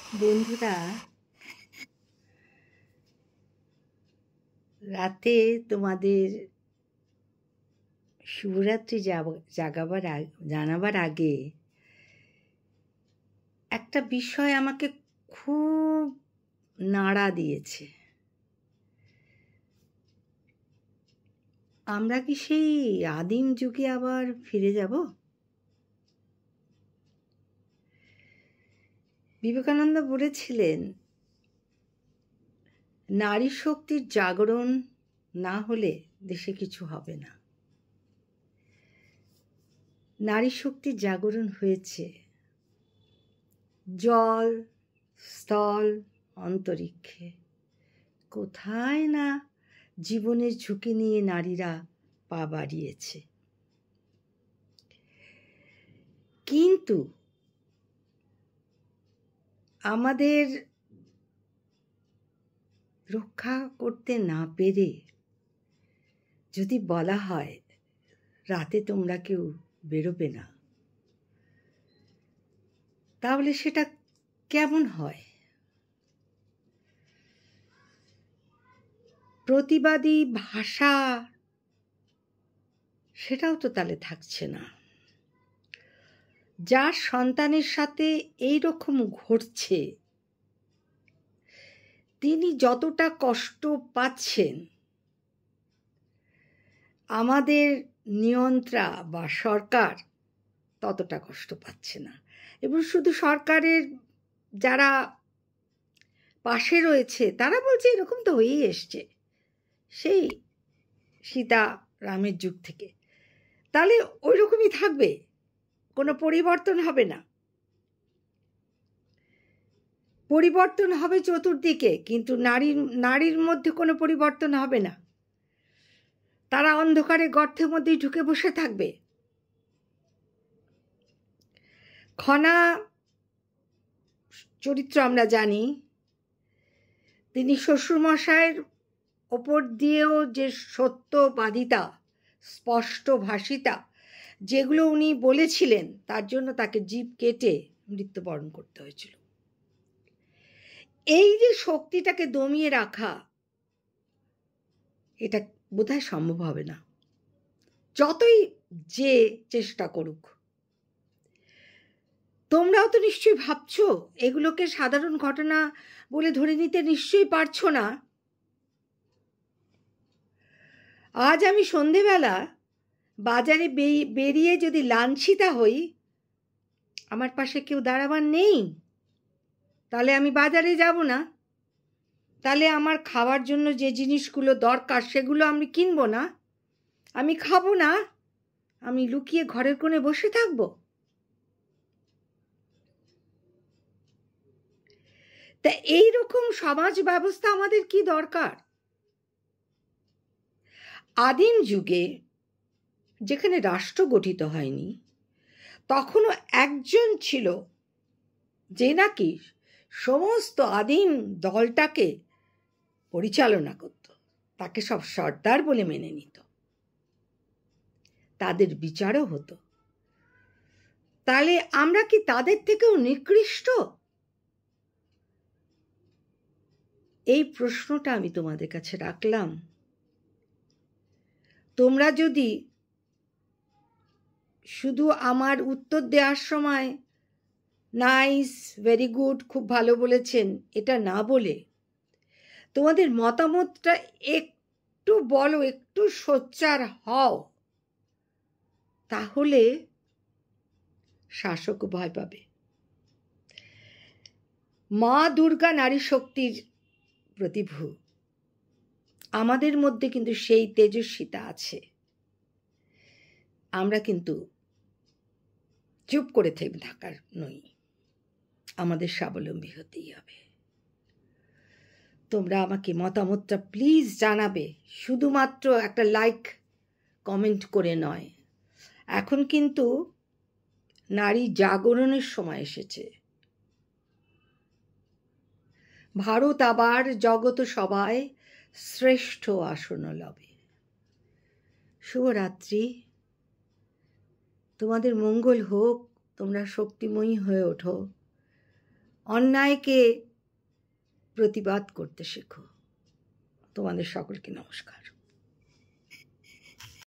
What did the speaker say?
বন্ধুরা, রাতে তোমাদের শুভরাত্রি জানাবার আগে একটা বিষয় আমাকে খুব নাড়া দিয়েছে। আমরা কি সেই আদিম যুগে আবার ফিরে যাব? বিবেকানন্দ বলেছিলেন, নারী শক্তির জাগরণ না হলে দেশে কিছু হবে না। নারী শক্তির জাগরণ হয়েছে। জল, স্থল, অন্তরিক্ষে কোথায় না জীবনের ঝুঁকি নিয়ে নারীরা পা বাড়িয়েছে। কিন্তু আমাদের রক্ষা করতে না পেরে যদি বলা হয় রাতে তোমরা কেউ বেরোবে না, তাহলে সেটা কেমন হয়? প্রতিবাদী ভাষা সেটাও তো তাহলে থাকছে না। যার সন্তানের সাথে এই রকম ঘটছে, তিনি যতটা কষ্ট পাচ্ছেন, আমাদের নিয়ন্ত্রা বা সরকার ততটা কষ্ট পাচ্ছে না। এবং শুধু সরকারের যারা পাশে রয়েছে তারা বলছে এরকম তো হয়েই এসছে সেই সীতা রামের যুগ থেকে, তাহলে ওই রকমই থাকবে, কোনো পরিবর্তন হবে না। পরিবর্তন হবে চতুর্দিকে, কিন্তু নারীর মধ্যে কোনো পরিবর্তন হবে না। তারা অন্ধকারে গর্তের মধ্যেই ঢুকে বসে থাকবে। খনা চরিত্র আমরা জানি, তিনি শ্বশুরমশাইয়ের ওপর দিয়েও যে সত্যবাদিতা, স্পষ্ট ভাষিতা যেগুলো উনি বলেছিলেন, তার জন্য তাকে জিভ কেটে মৃত্যুবরণ করতে হয়েছিল। এই যে শক্তিটাকে দমিয়ে রাখা, এটা বোধহয় সম্ভব হবে না, যতই যে চেষ্টা করুক। তোমরাও তো নিশ্চয়ই ভাবছো, এগুলোকে সাধারণ ঘটনা বলে ধরে নিতে নিশ্চয়ই পারছো না। আজ আমি সন্ধেবেলা বাজারে বেরিয়ে যদি লাঞ্ছিতা হই, আমার পাশে কেউ দাঁড়াবার নেই, তাহলে আমি বাজারে যাব না। তাহলে আমার খাওয়ার জন্য যে জিনিসগুলো দরকার সেগুলো আমি কিনবো না, আমি খাবো না, আমি লুকিয়ে ঘরের কোণে বসে থাকবো। তা এইরকম সমাজ ব্যবস্থা আমাদের কি দরকার? আদিম যুগে যেখানে রাষ্ট্র গঠিত হয়নি, তখনও একজন ছিল যে নাকি সমস্ত আদিম দলটাকে পরিচালনা করত, তাকে সব সর্দার বলে মেনে নিত, তাদের বিচারও হতো। তাহলে আমরা কি তাদের থেকেও নিকৃষ্ট? এই প্রশ্নটা আমি তোমাদের কাছে রাখলাম। তোমরা যদি শুধু আমার উত্তর দেওয়ার সময় নাইস, ভেরি গুড, খুব ভালো বলেছেন এটা না বলে তোমাদের মতামতটা একটু বলো, একটু সোচ্চার হও, তাহলে শাসক ভয় পাবে। মা দুর্গা নারী শক্তির প্রতিভূ, আমাদের মধ্যে কিন্তু সেই তেজস্বিতা আছে। আমরা কিন্তু চুপ করে থাকার নই, আমাদের স্বাবলম্বী হতেই হবে। তোমরা আমাকে মতামতটা প্লিজ জানাবে, শুধুমাত্র একটা লাইক কমেন্ট করে নয়। এখন কিন্তু নারী জাগরণের সময় এসেছে। ভারত আবার জগত সবাই শ্রেষ্ঠ আসন লবে। শুভরাত্রি, তোমাদের মঙ্গল হোক, তোমরা শক্তিময়ী হয়ে ওঠো, অন্যায়কে প্রতিবাদ করতে শেখো। তোমাদের সকলকে নমস্কার।